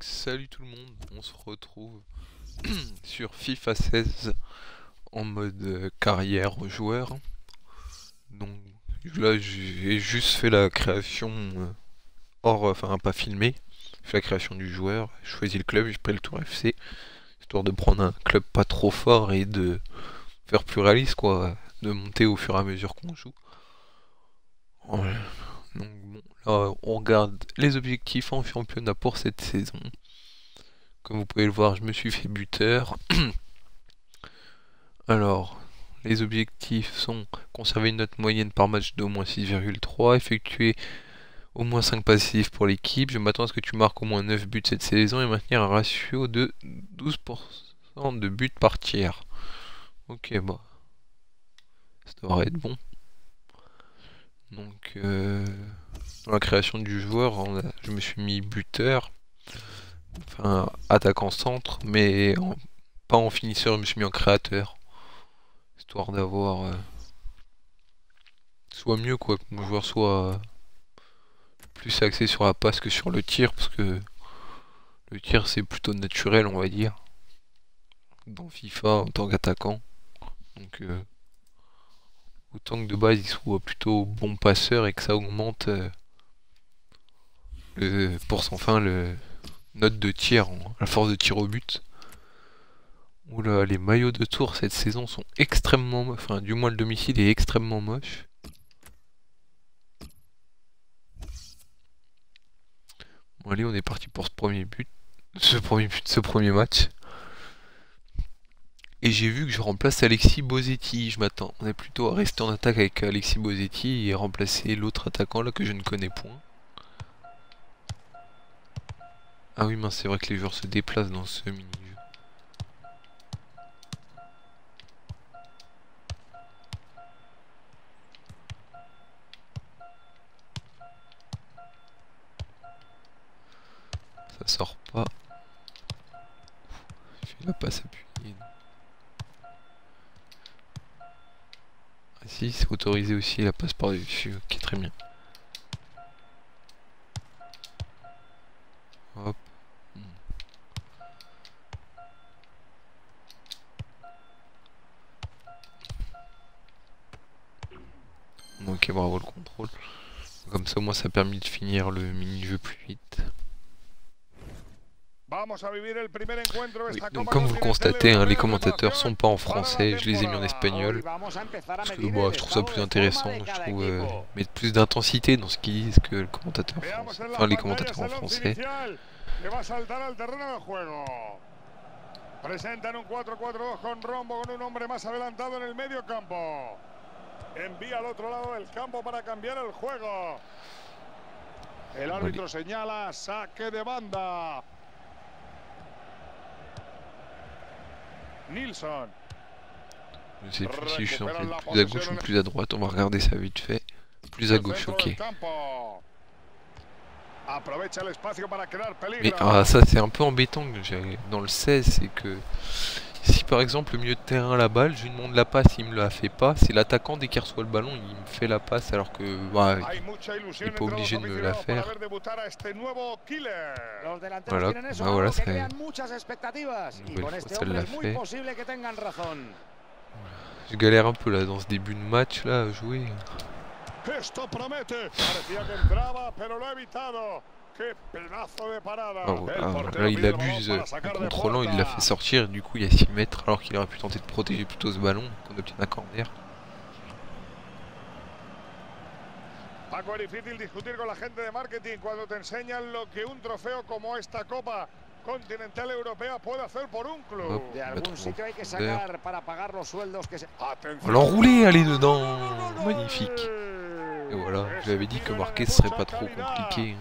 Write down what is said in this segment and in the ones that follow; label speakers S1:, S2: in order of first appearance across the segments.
S1: Salut tout le monde, on se retrouve sur FIFA 16 en mode carrière joueur. Donc là j'ai juste fait la création enfin pas filmé, j'ai fait la création du joueur, j'ai choisi le club, j'ai pris le Tour FC, histoire de prendre un club pas trop fort et de faire plus réaliste quoi, de monter au fur et à mesure qu'on joue. Voilà. Donc bon, là on regarde les objectifs en championnat pour cette saison. Comme vous pouvez le voir, je me suis fait buteur. Alors, les objectifs sont conserver une note moyenne par match d'au moins 6,3, effectuer au moins 5 passifs pour l'équipe. Je m'attends à ce que tu marques au moins 9 buts cette saison et maintenir un ratio de 12% de buts par tiers. Ok, bah, ça devrait être bon. Donc, dans la création du joueur, je me suis mis buteur, enfin attaquant centre, mais pas en finisseur, je me suis mis en créateur. Histoire d'avoir soit mieux quoi, que mon joueur soit plus axé sur la passe que sur le tir, parce que le tir c'est plutôt naturel on va dire dans FIFA en tant qu'attaquant. Donc autant que de base il soit plutôt bon passeur et que ça augmente le note de tir, la force de tir au but. Oula, les maillots de tour cette saison sont extrêmement moches, enfin du moins le domicile est extrêmement moche. Bon allez, on est parti pour ce premier match. Et j'ai vu que je remplace Alexis Bosetti, je m'attends. On est plutôt à rester en attaque avec Alexis Bosetti et remplacer l'autre attaquant là que je ne connais point. Ah oui mince, c'est vrai que les joueurs se déplacent dans ce mini-jeu. Ça sort pas. Je fais la passe appuyée. Ah si, c'est autorisé aussi la passe par-dessus. Ok, très bien. Hop. Ok, bravo le contrôle. Comme ça, moi, ça a permis de finir le mini-jeu plus vite. Oui, donc comme vous le constatez, hein, les commentateurs sont pas en français, je les ai mis en espagnol. Parce que bah, je trouve ça plus intéressant, je trouve mettre plus d'intensité dans ce qu'ils disent que le commentateur français. Enfin, les commentateurs en français.
S2: Presentan un 4-4-2 con Rombo con un hombre más adelantado en el medio campo. Envía al otro lado del campo para cambiar el juego. El árbitro señala saque de banda. Nilsson.
S1: Je sais plus si je suis censé être plus à gauche ou plus à droite, on va regarder ça vite fait. Plus à gauche, ok. Mais ça c'est un peu embêtant que j'ai dans le 16, c'est que si par exemple le milieu de terrain a la balle, je lui demande la passe, il me la fait pas, c'est l'attaquant dès qu'il reçoit le ballon, il me fait la passe alors que bah, il n'est pas obligé de me la faire. Voilà, bah voilà, c'est une nouvelle fois ça l'a fait. Je galère un peu là dans ce début de match là à jouer. Oh, là il abuse en contrôlant, il l'a fait sortir, du coup il y a 6 mètres alors qu'il aurait pu tenter de protéger plutôt ce ballon qu'on obtient un corner.
S2: Paco, es difícil discutir con la gente de marketing cuando te enseñan lo que un trofeo como esta Copa Continental Europea puede hacer por un club.
S1: De algún sitio hay que sacar para pagar los sueldos que se... On l'a enroulé, allez dedans, magnifique. Et voilà, je lui avais dit que marquer ce serait pas trop compliqué.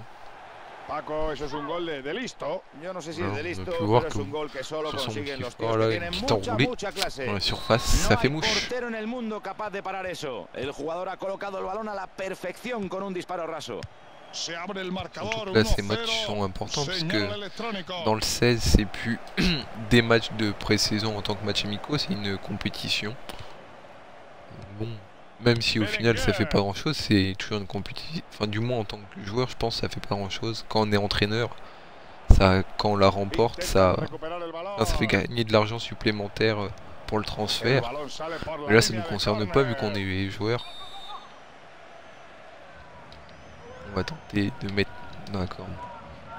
S2: Paco, eso es un gol de listo.
S1: Yo no sé si es de listo, pero es un gol que solo consiguen los tíos que tienen mucha clase. Dans la surface, ça fait mouche.
S3: No hay portero en el mundo capaz de parar eso. El jugador ha colocado el balón a la perfección con un disparo raso.
S1: Surtout que là, ces matchs sont importants parce que dans le 16, c'est plus des matchs de pré-saison en tant que match amicaux, c'est une compétition. Bon, même si au final ça fait pas grand chose, c'est toujours une compétition. Enfin, du moins en tant que joueur, je pense que ça fait pas grand chose. Quand on est entraîneur, quand on la remporte, ça
S2: Recuperar el balón.
S1: fait gagner de l'argent supplémentaire pour le
S2: El
S1: transfert.
S2: balón sale por la
S1: Mais là, ça
S2: línea
S1: nous
S2: de
S1: concerne pas vu
S2: córner.
S1: qu'on est joueurs. On va tenter de mettre... D'accord.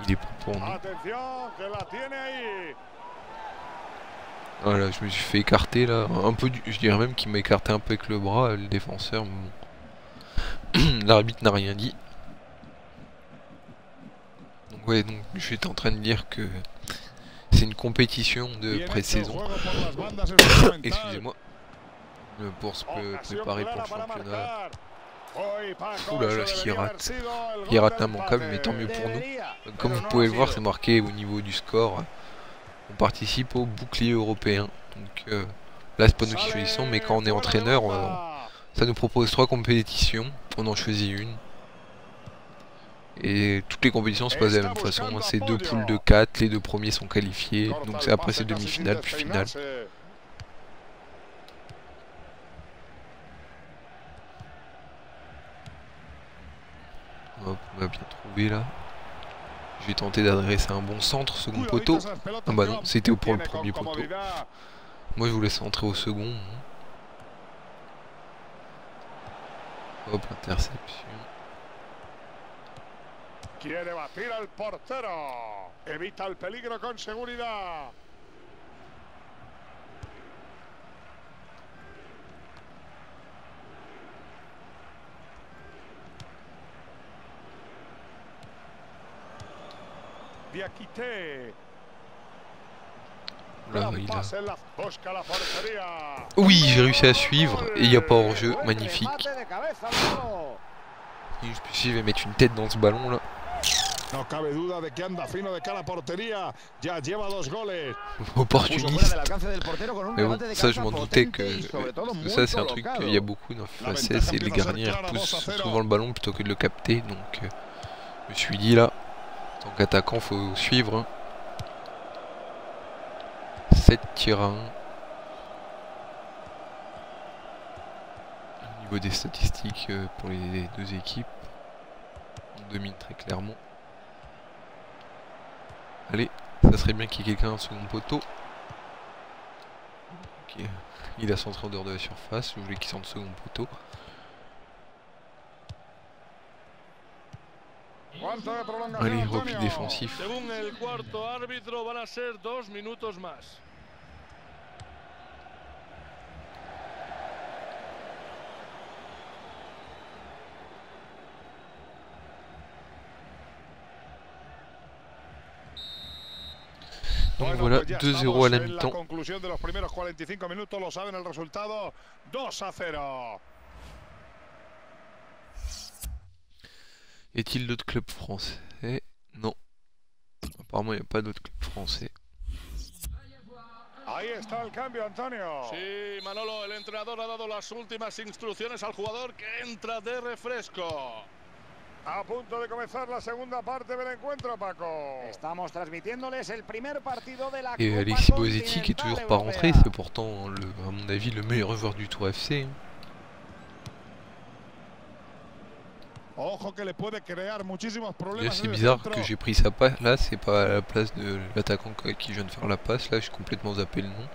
S1: Il est pas pour nous.
S2: Atención, que la tiene ahí.
S1: Voilà, je me suis fait écarter là. Un peu, je dirais même qu'il m'a écarté un peu avec le bras, le défenseur. Mais bon. L'arbitre n'a rien dit. Donc ouais, donc j'étais en train de dire que c'est une compétition de
S2: Bien hecho el
S1: pré-saison.
S2: juego por las bandas, es fundamental.
S1: Excusez-moi. Pour se
S2: Ocasión
S1: préparer pour
S2: clara
S1: le
S2: para
S1: championnat.
S2: marcar. Hoy, Paco,
S1: Ouh là là,
S2: eso
S1: ce qu'il
S2: debería
S1: rate.
S2: haber sido el
S1: Il
S2: gol
S1: rate
S2: del
S1: immanquable, mais
S2: empate.
S1: tant mieux pour nous.
S3: Debería.
S1: Comme
S2: Pero
S1: vous
S2: no
S1: pouvez
S2: lo
S1: le
S2: ha
S1: voir,
S2: sido.
S1: c'est marqué au niveau du score. On participe au bouclier européen. Donc là, c'est pas nous qui choisissons, mais quand on est
S2: Sale fuera de
S1: entraîneur,
S2: banda.
S1: ça nous propose 3 compétitions. On en choisit une. Et toutes les compétitions se passent de la même façon. C'est 2 poules de 4, les 2 premiers sont qualifiés.
S2: Corta
S1: Donc
S2: el
S1: c'est après
S2: pase
S1: c'est
S2: casi
S1: demi-finale
S2: sin
S1: puis finale.
S2: despeinarse.
S1: Hop, on va bien trouver là. Je vais tenter d'adresser un bon centre, second poteau.
S2: Cuidadito esas pelotas
S1: Ah bah
S2: que
S1: non,
S2: van-
S1: c'était pour le
S2: tiene con
S1: premier poteau.
S2: comodidad.
S1: Moi je vous laisse entrer au second. Hop, interception.
S2: Quiere batir al portero. Evita el peligro con seguridad. Diakité.
S1: Là,
S2: Gran
S1: il a...
S2: pase, la busca la portería.
S1: Oui, j'ai réussi à suivre et il n'y a pas hors-jeu,
S3: Buen
S1: magnifique.
S3: remate de cabeza al palo.
S1: Et je vais mettre une tête dans ce ballon là.
S2: No cabe duda de que anda fino de cara a portería. Ya lleva 2 goles.
S3: Puso fuera
S1: Opportuniste.
S3: del alcance del portero con un
S1: Mais bon,
S3: remate de
S1: ça je
S3: cabeza
S1: m'en doutais
S3: potente y
S1: que...
S3: sobre todo muy
S1: Ça c'est un truc
S3: colocado.
S1: qu'il y a beaucoup dans FIFA 16, c'est les gardiens poussent souvent le ballon plutôt que de le capter. Donc je me suis dit là, en tant qu'attaquant faut suivre. Hein. 7 tirs à 1. Au niveau des statistiques pour les deux équipes, on domine très clairement. Allez, ça serait bien qu'il y ait quelqu'un en second poteau. Ok, il a centré en dehors de la surface, je voulais qu'il sorte second poteau.
S2: Cuarto de prolongación,
S1: Allez, repli
S2: Antonio.
S1: défensif.
S4: Según el cuarto árbitro, van a ser 2 minutos más.
S1: Donc
S2: Bueno,
S1: voilà,
S2: pues ya
S1: 2-0
S2: estamos
S1: à la
S2: en
S1: mi-temps.
S2: conclusión de los primeros 45 minutos, lo saben el resultado, 2-0.
S1: Est-il d'autres clubs français? Non. Apparemment, il n'y a pas d'autres clubs français.
S2: Ahí está el cambio, Antonio.
S4: Sí, Manolo, el entrenador ha dado las últimas instrucciones al jugador que entra de refresco.
S2: A punto de comenzar la segunda parte del encuentro, Paco.
S3: Estamos transmitiéndoles el primer partido de la
S1: Et
S3: Copa
S1: Alexis Bozetti qui est
S3: Continental
S1: toujours pas rentré,
S3: Europea.
S1: c'est pourtant, à mon avis, le meilleur joueur du Tour FC. Hein.
S2: Ojo que le puede crear muchísimos
S1: Là,
S2: problemas.
S1: c'est
S2: en el
S1: bizarre
S2: centro.
S1: que j'ai pris sa passe. Là, c'est pas à la place de l'attaquant qui vient de faire la passe. Là, j'ai complètement zappé le nom.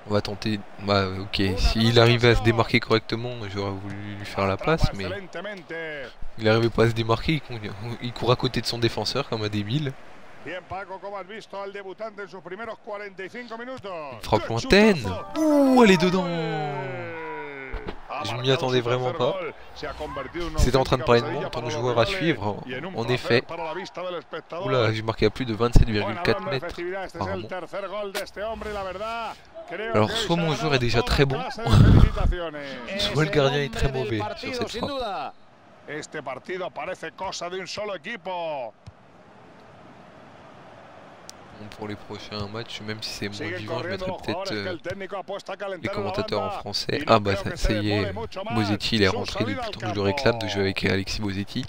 S1: On va tenter. Bah, ok. S'il arrivait à se démarquer correctement, j'aurais voulu lui faire la passe, mais
S2: Excelentemente.
S1: il n'arrivait pas à se démarquer. Il court à côté de son défenseur comme un débile.
S2: Bien, Paco, como has visto al debutante en sus primeros 45 minutos.
S1: Une frappe
S2: ¡Qué
S1: lointaine.
S2: chutazo!
S1: Ouh, elle est dedans.
S2: Ha
S1: Je m'y
S2: marcado
S1: attendais
S2: su
S1: vraiment
S2: tercer
S1: pas.
S2: gol. Se ha convertido en una
S1: C'était en train de parler de
S2: auténtica
S1: mon temps de
S2: pesadilla
S1: joueur à
S2: para los
S1: suivre.
S2: rivales y en un
S1: En
S2: placer
S1: effet.
S2: para la vista del espectador.
S1: Oula, j'ai marqué à plus de
S2: Buen
S1: 27,4
S2: hablando de
S1: mètres.
S2: festividad, este es el
S1: apparemment.
S2: tercer gol de este hombre y la verdad, creo
S1: Alors,
S2: que hoy
S1: soit
S2: se ha
S1: mon
S2: ganado
S1: joueur est déjà
S2: toda
S1: très bon,
S2: clase de felicitaciones.
S1: soit le
S3: Es
S1: gardien
S3: el
S1: est très
S3: hombre del
S1: mauvais sur
S3: partido,
S1: cette
S3: sin
S1: frappe.
S3: duda.
S2: Este partido parece cosa de un solo equipo.
S1: Bon, pour les prochains matchs, même si c'est moins
S2: Siguen
S1: vivant, je
S2: corriendo
S1: mettrai
S2: los jugadores que
S1: peut-être
S2: el técnico ha puesto a
S1: les
S2: calentar la
S1: commentateurs en
S2: banda.
S1: français.
S2: Y no
S1: Ah bah
S2: creo que
S1: ça
S2: se
S1: y est,
S2: demore mucho más.
S1: Bozetti il est
S2: Su
S1: rentré
S2: salida
S1: depuis
S2: al
S1: le temps que je le
S2: campo.
S1: réclame de jouer avec Alexis Bozetti.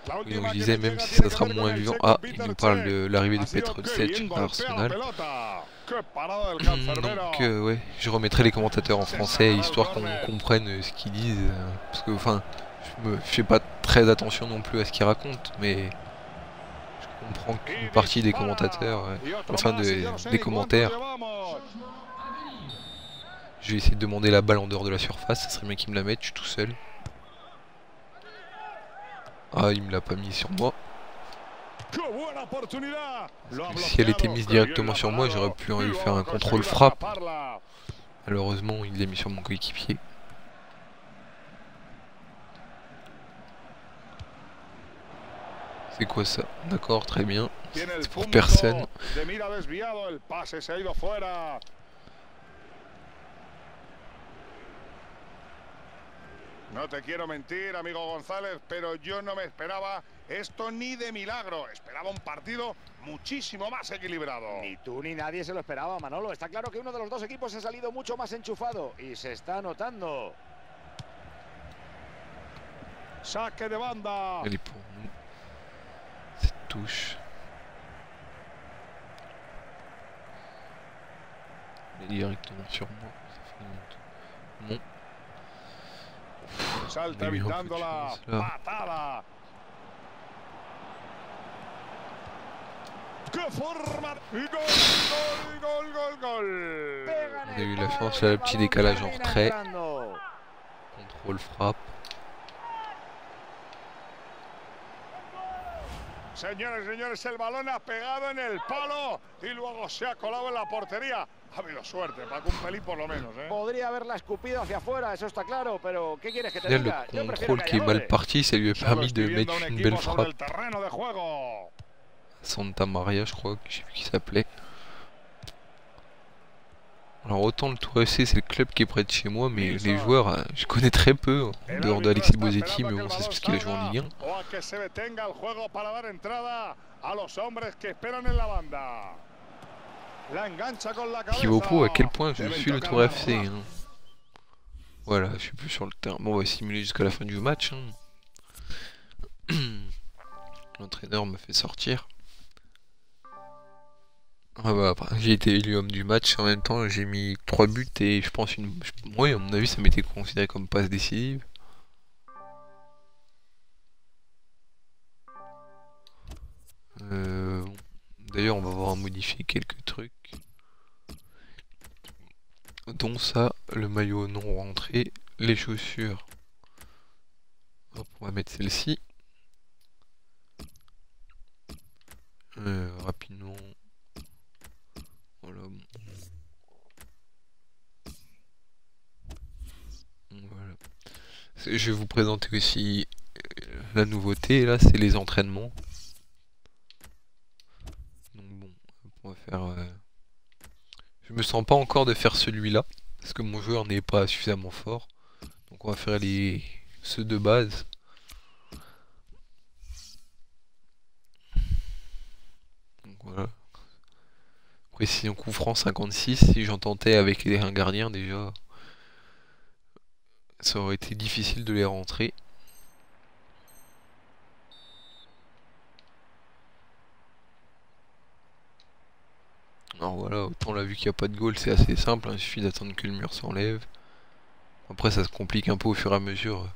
S2: La
S1: Et
S2: última
S1: donc je
S2: que
S1: disais,
S2: me
S1: même
S2: llega
S1: si
S2: tiene
S1: ça
S2: que
S1: sera
S2: ver con
S1: moins
S2: el
S1: vivant.
S2: checo
S1: Ah, il
S2: Peter
S1: nous parle
S2: Cech.
S1: de l'arrivée de
S2: Ha sido
S1: Petr
S2: que
S1: Cech
S2: bien
S1: à
S2: golpea la
S1: Arsenal.
S2: pelota. Qué parada del cancerbero.
S1: Donc ouais, je remettrai les commentateurs en français histoire qu'on comprenne ce qu'ils disent. Parce que enfin, Je me fais pas très attention non plus à ce qu'il raconte, mais je comprends qu'une partie des commentateurs, enfin des commentaires, je vais essayer de demander la balle en dehors de la surface, ça serait bien qu'il me la mette, je suis tout seul. Ah, il me l'a pas mis sur moi. Parce que si elle était mise directement sur moi, j'aurais pu lui faire un contrôle frappe. Malheureusement, il l'a mis sur mon coéquipier. C'est quoi ça? D'accord, très bien. C'est pour personne.
S2: No te quiero mentir, amigo González, pero yo no me esperaba esto ni de milagro. Esperaba un partido muchísimo más equilibrado.
S3: Ni tú ni nadie se lo esperaba, Manolo. Está claro que uno de los dos equipos ha salido mucho más enchufado y se está notando.
S2: Saque de banda.
S1: Elle est pour nous. Cette touche. Elle est directement sur moi. Ça fait longtemps. Non.
S2: Salta evitando la patada. ¡Qué forma! ¡Y gol, gol, gol, gol, gol!
S1: On a eu la chance, là, le petit décalage en retrait. Contrôle frappe.
S2: Señores, señores, el balón ha pegado en el palo y luego se ha colado en la portería. Ha habido suerte, Paco, un pelín por lo menos, ¿eh?
S3: Podría haberla escupido hacia afuera, eso está claro, pero ¿qué quieres que te
S1: Là,
S3: diga?
S1: le contrôle qui est mal parti, ça lui a permis de mettre une belle frappe. Santa Maria, je crois, je sais plus qui s'appelait. Alors autant le Tour FC, c'est le club qui est près de chez moi, mais les joueurs, je connais très peu, en dehors d'Alexis Bozetti, mais bon, c'est parce qu'il a joué en Ligue 1. Qui vaut pour à quel point je suis le Tour FC. Hein. Voilà, je suis plus sur le terrain. Bon, on va simuler jusqu'à la fin du match. Hein. L'entraîneur me fait sortir. Ah bah, j'ai été élu homme du match, en même temps j'ai mis 3 buts et je pense oui, à mon avis ça m'était considéré comme passe décisive. D'ailleurs on va voir modifier quelques trucs. Dont ça, le maillot non rentré, les chaussures. Hop, on va mettre celle-ci. Rapidement. Voilà. Voilà. Je vais vous présenter aussi la nouveauté, là c'est les entraînements. Donc bon, on va faire... Je me sens pas encore de faire celui-là, parce que mon joueur n'est pas suffisamment fort. Donc on va faire ceux de base. Donc voilà. Précision coup franc 56, si j'en tentais avec un gardien déjà, ça aurait été difficile de les rentrer. Alors voilà, autant là vu qu'il n'y a pas de goal c'est assez simple, hein, il suffit d'attendre que le mur s'enlève. Après ça se complique un peu au fur et à mesure,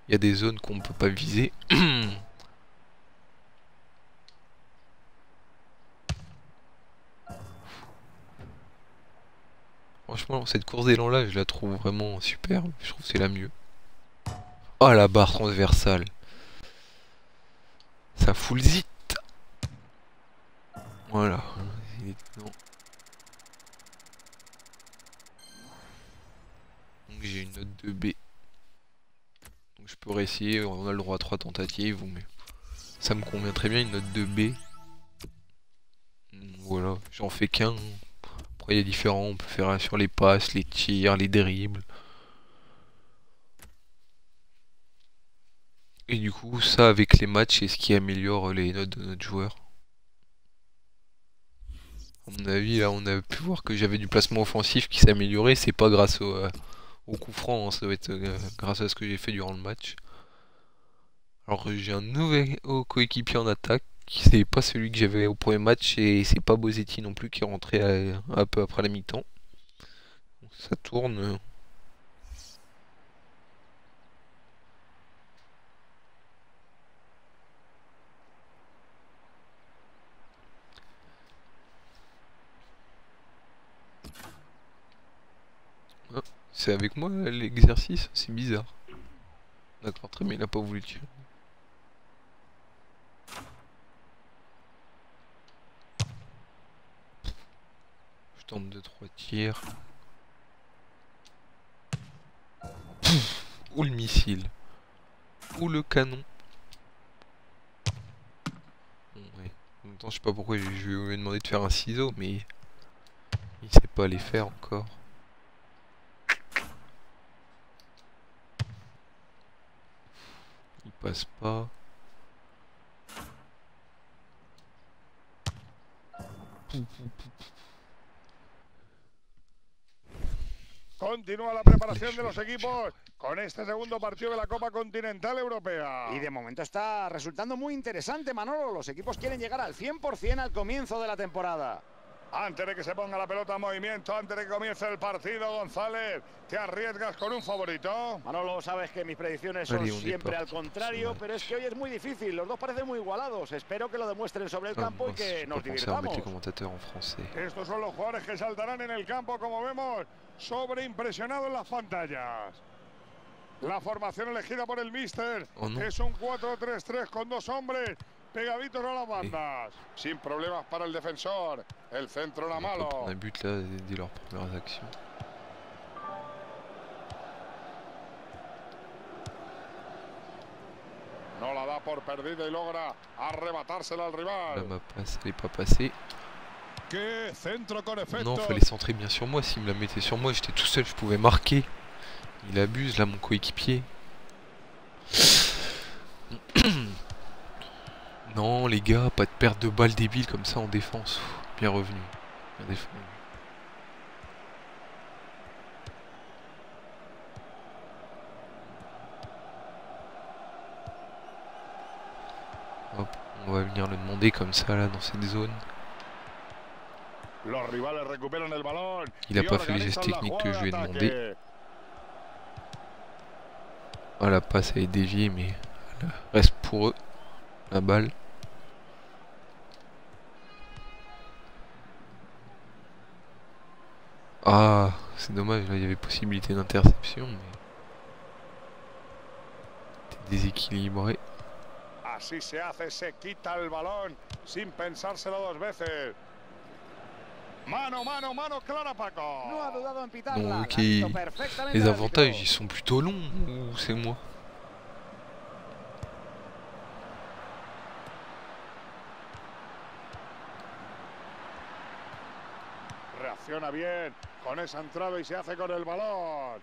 S1: il y a des zones qu'on ne peut pas viser. Franchement, cette course d'élan là, je la trouve vraiment superbe. Je trouve que c'est la mieux. Oh la barre transversale. Ça fout le zit. Voilà. Il est dedans. Donc j'ai une note de B. Donc je peux réessayer. On a le droit à 3 tentatives. Mais ça me convient très bien une note de B. Voilà. J'en fais qu'un. Après il y a différents, on peut faire sur les passes, les tirs, les dribbles. Et du coup ça avec les matchs c'est ce qui améliore les notes de notre joueur. À mon avis là on a pu voir que j'avais du placement offensif qui s'est amélioré, c'est pas grâce au coup franc, hein, ça doit être grâce à ce que j'ai fait durant le match. Alors j'ai un nouvel coéquipier en attaque. C'est pas celui que j'avais au premier match et c'est pas Bozetti non plus qui est rentré un peu après la mi-temps. Ça tourne. C'est avec moi l'exercice, c'est bizarre. D'accord, très bien, il a pas voulu tirer. Je tente 2-3 tirs. Ou le missile. Ou le canon. Bon, ouais. En même temps, je sais pas pourquoi je lui ai demandé de faire un ciseau, mais il sait pas les faire encore. Il passe pas.
S2: Continúa la preparación de los equipos con este segundo partido de la Copa Continental Europea.
S3: Y de momento está resultando muy interesante, Manolo. Los equipos quieren llegar al 100% al comienzo de la temporada.
S2: Antes de que se ponga la pelota en movimiento, antes de que comience el partido, González, ¿te arriesgas con un favorito?
S3: Manolo, sabes que mis predicciones son siempre al contrario, pero es que hoy es muy difícil. Los dos parecen muy igualados. Espero que lo demuestren sobre el campo y que nos divirtamos.
S2: Estos son los jugadores que saltarán en el campo, como vemos, sobreimpresionados en las pantallas. La formación elegida por el míster es un 4-3-3 con dos hombres pegaditos a las bandas. Sin problemas para el defensor. El centro era malo.
S1: Un but là dès leurs premières actions.
S2: No la da por perdida y logra arrebatársela al rival.
S1: La ma passe, elle est pas passée.
S2: ¡Qué centro con efecto!
S1: Non, fallait centrer bien sur moi. S'il me la mettait sur moi, j'étais tout seul, je pouvais marquer. Il abuse là, mon coéquipier. Non, les gars, pas de perte de balles débile comme ça en défense. Bien revenu. Bien défendu. Hop, on va venir le demander comme ça là dans cette zone.
S2: Los rivales recuperan el balón.
S1: Il a pas fait les gestes techniques que je lui ai demandé. Ah, la passe elle est déviée, mais elle reste pour eux. La balle. Ah, c'est dommage, là il y avait possibilité d'interception, mais c'était déséquilibré.
S2: Así se hace, se quita el balón sin pensárselo dos veces. Mano, mano, mano clara, Paco.
S3: No ha dudado en pitarla.
S1: Donc, les avantages ils sont plutôt longs ou c'est moi?
S2: Reacciona bien con esa entrada y se hace con el balón.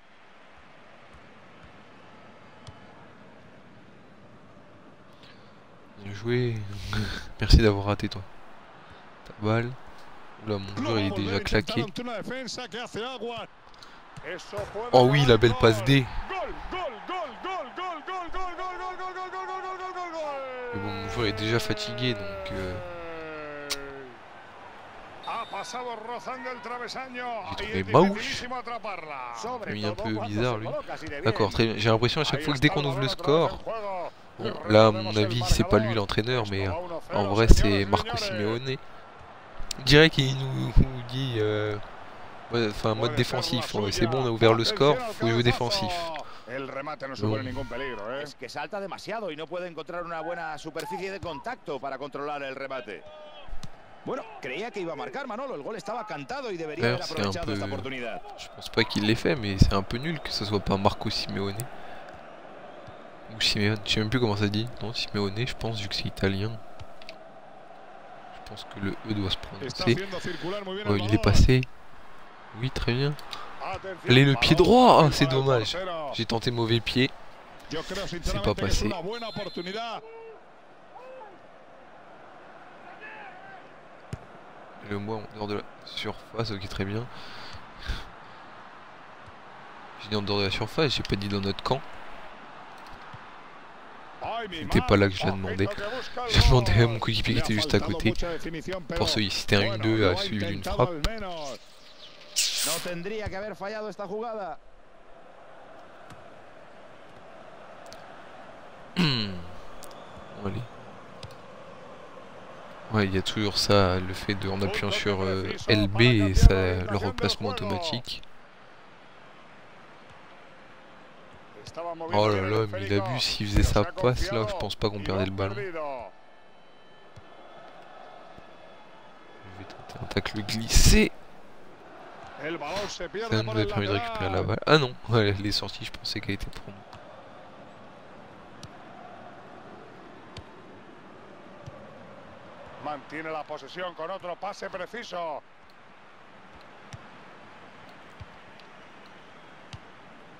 S1: Bien joué. Merci d'avoir raté toi. Ta balle. Oula, mon joueur il est déjà claqué. Oh oui, la belle passe D. Mais bon, mon joueur est déjà fatigué donc... J'ai trouvé Mauch. Il a mis un peu bizarre lui. D'accord, très bien. J'ai l'impression à chaque fois que dès qu'on ouvre le score, bon, là à mon avis c'est pas lui l'entraîneur, mais en vrai c'est Marco Simeone. Je dirais qu'il nous dit, enfin mode défensif. C'est bon, on a ouvert le score, faut jouer défensif.
S3: Es que salta demasiado y no puede encontrar una buena superficie de contacto para controlar el remate. Bueno, creía que iba a marcar Manolo, el gol estaba cantado y debería haber aprovechado esta oportunidad.
S1: Je pense pas qu'il l'ait fait, mais c'est un peu nul que ce soit pas Marco Simeone. Ou Simeone, je sais même plus comment ça se dit. Non, Simeone, je pense, vu que c'est italien. Je pense que le E doit se prononcer. Oh, il est passé. Oui, très bien. Allez, le pied droit, ah, c'est dommage. J'ai tenté mauvais pied. C'est pas passé. Le moi en dehors de la surface, ok, très bien. J'ai dit en dehors de la surface, j'ai pas dit dans notre camp. C'était pas là que je l'ai demandé. J'ai demandé à mon coéquipier qui était juste à côté pour solliciter un 1-2 à suivi d'une frappe.
S3: No tendría que haber fallado esta jugada.
S1: Allez. Ouais, il y a toujours ça, le fait de en appuyant sur LB et ça, le replacement automatique. Oh là là, mais il abuse, s'il faisait sa passe là, je pense pas qu'on perdait le ballon. Je vais tenter un tacle glissé. Ça nous a permis de récupérer la balle. Ah non, ouais, elle est sortie, je pensais qu'elle était pour nous.
S2: Mantiene la posesión con otro pase preciso.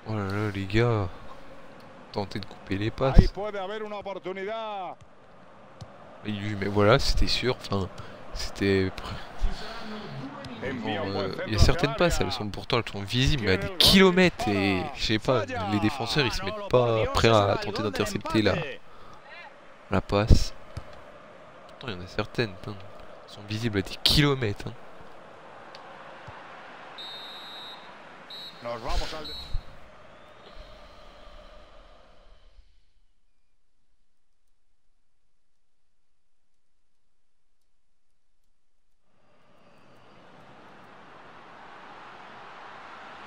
S1: Oh là là, les gars, tentez de couper les passes.
S2: Ahí puede haber una oportunidad.
S1: Mais voilà, c'était sûr. Enfin, c'était. Il y a certaines passes, elles sont pourtant visibles mais à des kilomètres et je sais pas, les défenseurs ils se mettent pas prêts à tenter d'intercepter la passe. Pourtant il y en a certaines, elles sont visibles à des kilomètres. Hein.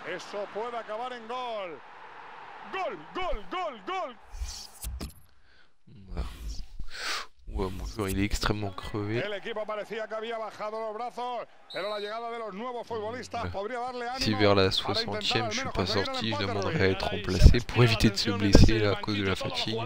S2: Eso puede acabar en gol. Gol, gol, gol, gol.
S1: Voilà. Ouais, mon joueur il est extrêmement crevé.
S2: El equipo parecía que había bajado los brazos, pero la llegada de los nuevos futbolistas podría darle ánimo.
S1: Si vers la 60e je suis pas sorti, je demanderai à être remplacé pour éviter de se blesser là, à cause de la fatigue.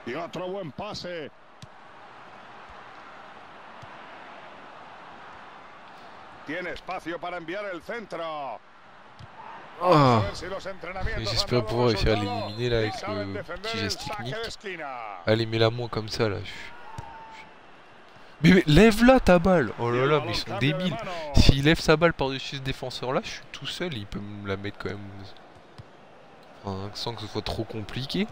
S2: Y otro buen pase. Tiene espacio para enviar el centro.
S1: Oh. J'espère pouvoir réussir à l'éliminer là avec le petit geste technique. Allez, mets-la moi comme ça là. Mais lève-la ta balle. Oh là là, mais ils sont débiles. S'il lève sa balle par-dessus ce défenseur là, je suis tout seul, il peut me la mettre quand même. Enfin, sans que ce soit trop compliqué.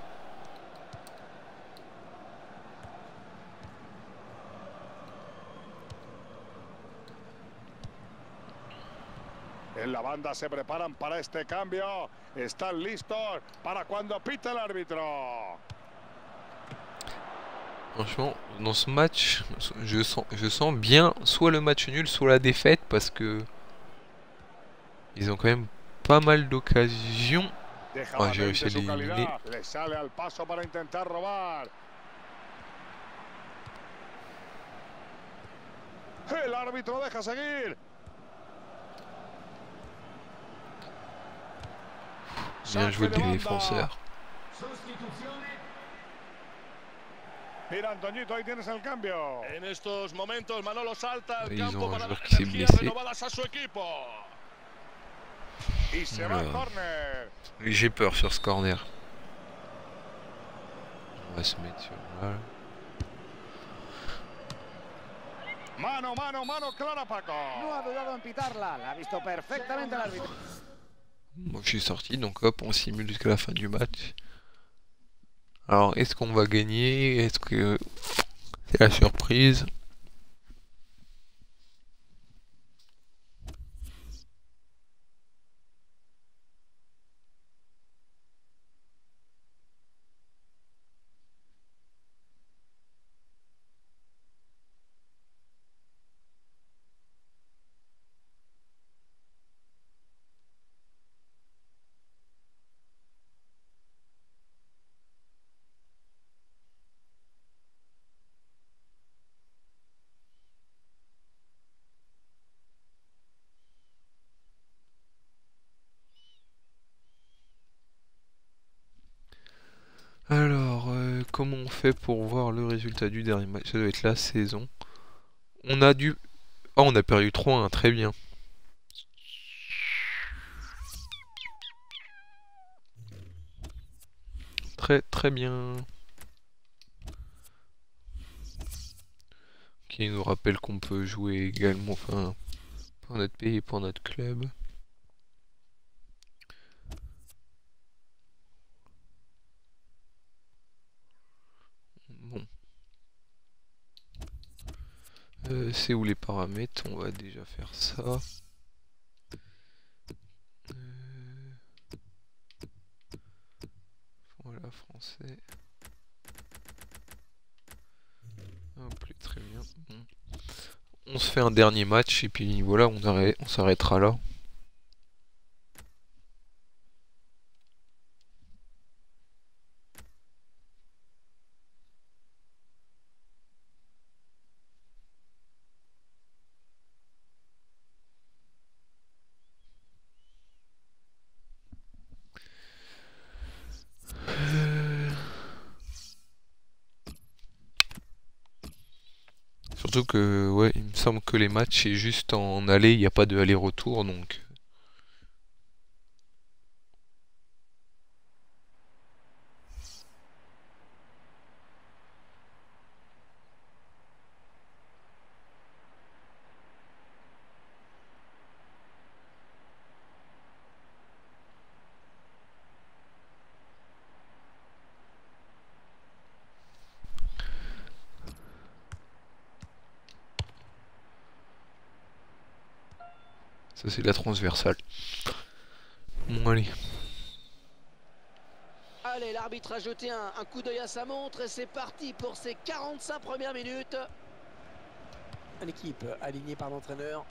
S2: En la banda se preparan para este cambio. Están listos para cuando pite el árbitro.
S1: Franchement, dans ce match, je sens bien soit le match nul, soit la défaite parce que ils ont quand même pas mal d'occasions. Ah, j'ai réussi à l'éliminer.
S2: El árbitro deja seguir.
S1: Bien joué les défenseurs.
S2: Mira, Antoñito, ahí tienes el cambio.
S4: En estos momentos Manolo salta al campo para dar
S1: qui
S4: energías renovadas a su equipo.
S2: Y se va al córner.
S1: J'ai peur sur ce corner. On va se mettre sur là.
S2: Mano, mano, mano, clara Paco.
S3: No ha dudado en pitarla, la ha visto perfectamente el árbitro.
S1: Moi je suis sorti, donc hop, on simule jusqu'à la fin du match. Alors, est-ce qu'on va gagner? Est-ce que c'est la surprise? Alors, comment on fait pour voir le résultat du dernier match? Ça doit être la saison. On a dû... Oh, on a perdu 3-1, très bien. Très très bien. Qui nous rappelle qu'on peut jouer également, enfin, pour notre pays et pour notre club. Bon. C'est où les paramètres? On va déjà faire ça. Voilà, français. Hop On se fait un dernier match et puis voilà, on s'arrêtera là. Surtout que, ouais, il me semble que les matchs, c'est juste en aller, il n'y a pas de aller-retour, donc... Ça, c'est la transversale. Bon, allez.
S5: Allez, l'arbitre a jeté un coup d'œil à sa montre et c'est parti pour ces 45 premières minutes. Une équipe alignée par l'entraîneur.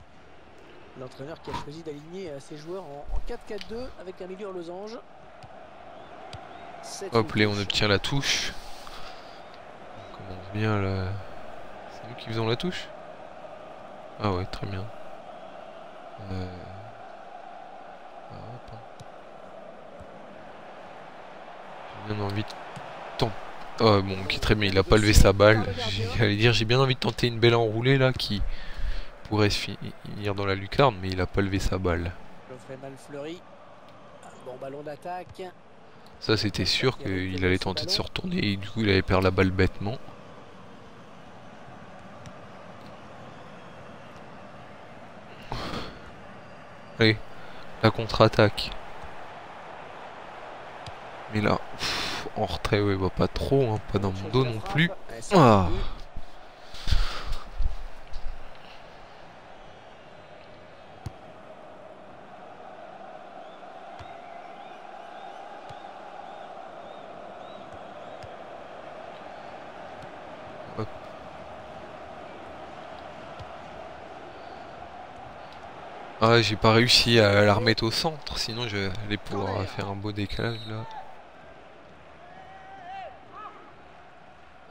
S5: L'entraîneur qui a choisi d'aligner ses joueurs en 4-4-2 avec un milieu en losange.
S1: Hop, là, on obtient la touche. On commence bien là. C'est nous qui faisons la touche? Ah ouais, très bien. Ah, hop. J'ai bien envie de tenter. Oh bon, ok, très bien, il a pas levé sa balle. J'allais dire, j'ai bien envie de tenter une belle enroulée là qui pourrait se finir dans la lucarne, mais il a pas levé sa balle.
S5: Mal fleuri. Un bon ballon d'attaque.
S1: Ça, c'était sûr qu'il allait tenter de se retourner et du coup, il allait perdre la balle bêtement. Allez, la contre-attaque. Mais là, en retrait, ouais, bah, pas trop, hein, pas dans mon dos non plus. Ah. Hop. Ah, j'ai pas réussi à la remettre au centre, sinon j'allais pouvoir faire un beau décalage là.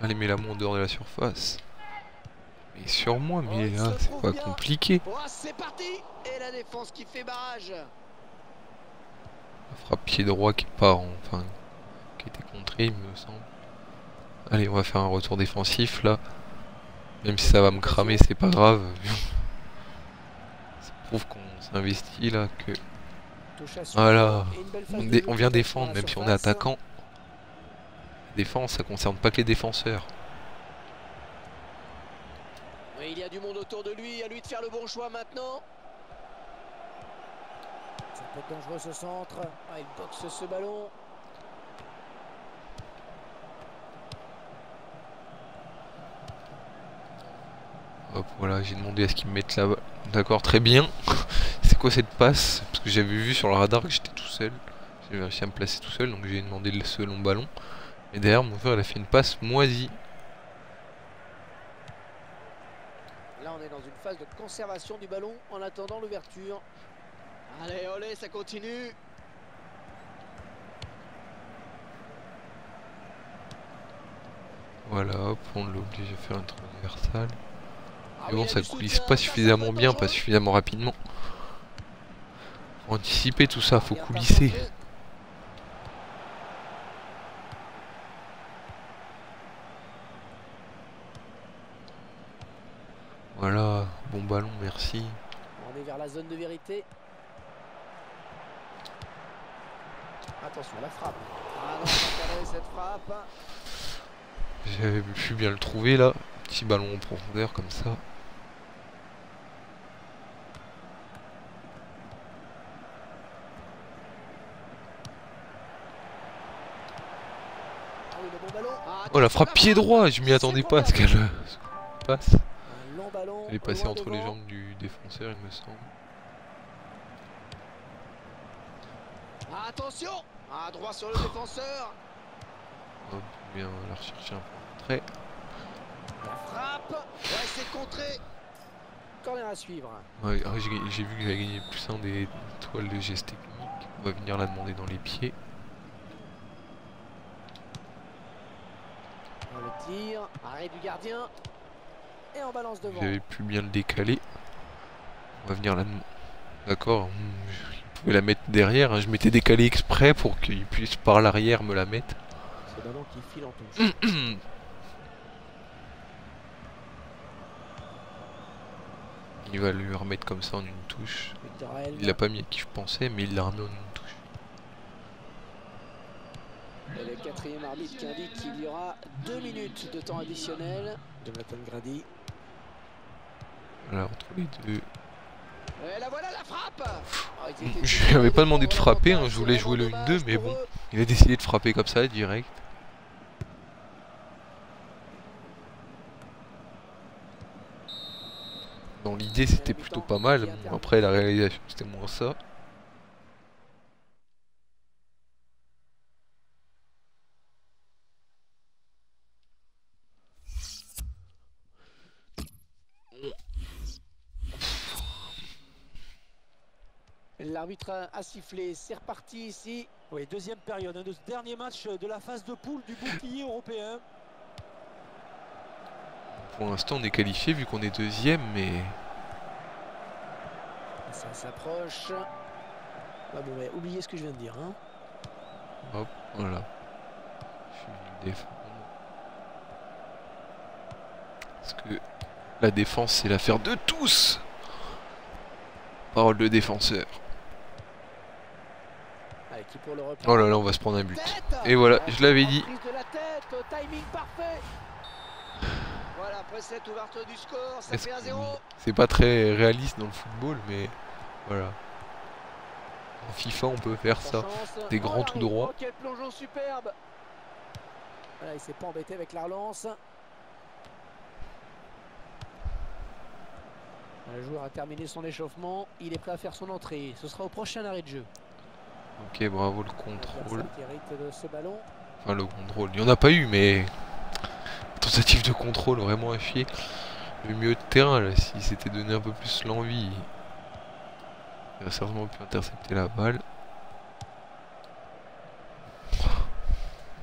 S1: Allez, mets la main en dehors de la surface. Mais sur moi, mais là, c'est pas compliqué.
S5: C'est parti. Et la défense qui fait barrage.
S1: La frappe pied droit qui part, enfin, qui était contré, il me semble. Allez, on va faire un retour défensif là. Même si ça va me cramer, c'est pas grave. Ça prouve qu'on s'investit là, que... Voilà. On vient défendre, même si on est attaquant. Défense, ça concerne pas que les défenseurs.
S5: Oui, il y a du monde autour de lui, à lui de faire le bon choix maintenant. Ça peut être dangereux ce centre. Ah, il boxe ce ballon.
S1: Hop, voilà, j'ai demandé à ce qu'ils me mettent là-bas. D'accord, très bien. C'est quoi cette passe? Parce que j'avais vu sur le radar que j'étais tout seul. J'ai réussi à me placer tout seul, donc j'ai demandé ce long ballon. Et derrière, mon frère, il a fait une passe moisie.
S5: Là, on est dans une phase de conservation du ballon en attendant l'ouverture. Allez, olé, ça continue.
S1: Voilà, hop, on l'oblige à faire une transversale. Mais bon, ça coulisse pas suffisamment bien, pas suffisamment rapidement. Anticiper tout ça, faut coulisser. Voilà, bon ballon, merci.
S5: On est vers la zone de vérité. Attention, la frappe. Ah non, pas cette frappe.
S1: J'avais pu bien le trouver là. Petit ballon en profondeur comme ça. Oh, la frappe pied droit, je m'y attendais pas à ce qu'elle passe. Elle est passée entre les jambes du défenseur, il me semble.
S5: Attention, à droit sur le défenseur.
S1: Hop, bien la rechercher un peu. Très.
S5: La frappe, ouais, c'est contré. corner à suivre.
S1: Ouais, j'ai vu que j'avais gagné plus un des toiles de gestes techniques. On va venir la demander dans les pieds.
S5: Le tir, arrêt du gardien. Et en balance devant.
S1: J'avais pu bien le décaler. On va venir la demander. D'accord. Je pouvais la mettre derrière. Hein. Je m'étais décalé exprès pour qu'il puisse par l'arrière me la mettre.
S5: Ce ballon qui file en touche.
S1: Il va lui remettre comme ça en une touche. Il l'a pas mis à qui je pensais, mais il l'a remis en une touche.
S5: Et le quatrième arbitre qui indique qu'il y aura 2 minutes de temps additionnel. Jonathan Grady.
S1: Voilà, entre les deux.
S5: Et là voilà la frappe.
S1: Je lui avais pas demandé de frapper, hein. Je voulais jouer le 1-2, mais bon, il a décidé de frapper comme ça, direct. Dans l'idée, c'était plutôt pas mal. Bon, après, la réalisation, c'était moins ça.
S5: L'arbitre a sifflé, c'est reparti ici.
S6: Oui, deuxième période, de ce dernier match de la phase de poule du bouclier européen.
S1: Pour l'instant, on est qualifié vu qu'on est deuxième, mais...
S5: Ça s'approche. Ah bon, mais oubliez ce que je viens de dire. Hein.
S1: Hop, voilà. Je suis venu défendre. Parce que la défense, c'est l'affaire de tous. Parole de défenseur.
S5: Allez, qui pour le
S1: oh là là, on va se prendre un but. Et voilà, je l'avais dit.
S5: Prise de la tête, timing parfait. Voilà, après cette ouverture du score, ça fait 1-0.
S1: C'est pas très réaliste dans le football, mais voilà. En FIFA, on peut faire ça. Des grands tout droits.
S5: Oh, quel plongeon superbe. Voilà, il s'est pas embêté avec la relance. Le joueur a terminé son échauffement. Il est prêt à faire son entrée. Ce sera au prochain arrêt de jeu.
S1: Ok, bravo le contrôle.
S5: De ce ballon.
S1: Enfin, le contrôle. Il n'y en a pas eu, mais... Tentative de contrôle vraiment à chier. Le milieu de terrain, là, s'il s'était donné un peu plus l'envie, il aurait certainement pu intercepter la balle.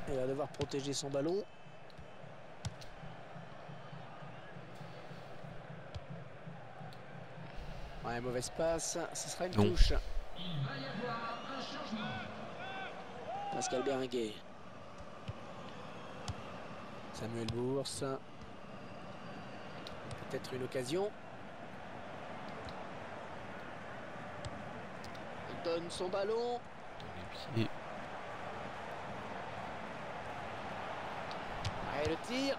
S5: Il va devoir protéger son ballon. Ouais, mauvaise passe, ce sera une touche. Pascal Berenguer. Samuel Bourse. Peut-être une occasion. Il donne son ballon.
S1: Et...
S5: Et le tir.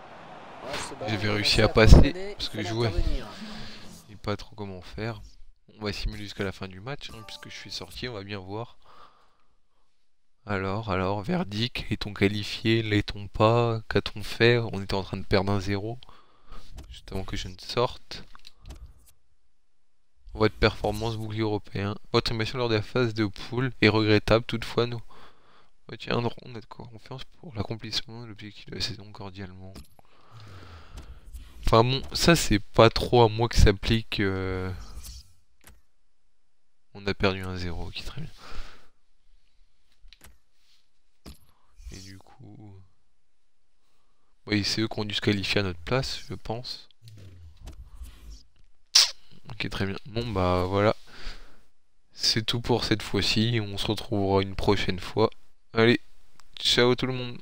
S5: Oh,
S1: j'avais réussi à passer parce que je jouais. Je sais pas trop comment faire. On va simuler jusqu'à la fin du match, hein, puisque je suis sorti, on va bien voir. Alors, verdict, est-on qualifié, l'est-on pas, qu'a-t-on fait? On était en train de perdre 1-0, juste avant que je ne sorte. Votre performance bouclier européen. Votre animation lors de la phase de poule est regrettable, toutefois nous retiendrons notre confiance pour l'accomplissement de l'objectif de la saison cordialement. Enfin bon, ça c'est pas trop à moi que s'applique. On a perdu 1-0, ok, très bien. Et du coup... oui, c'est eux qui ont dû se qualifier à notre place, je pense. Ok, très bien. Bon, bah voilà. C'est tout pour cette fois-ci. On se retrouvera une prochaine fois. Allez, ciao tout le monde.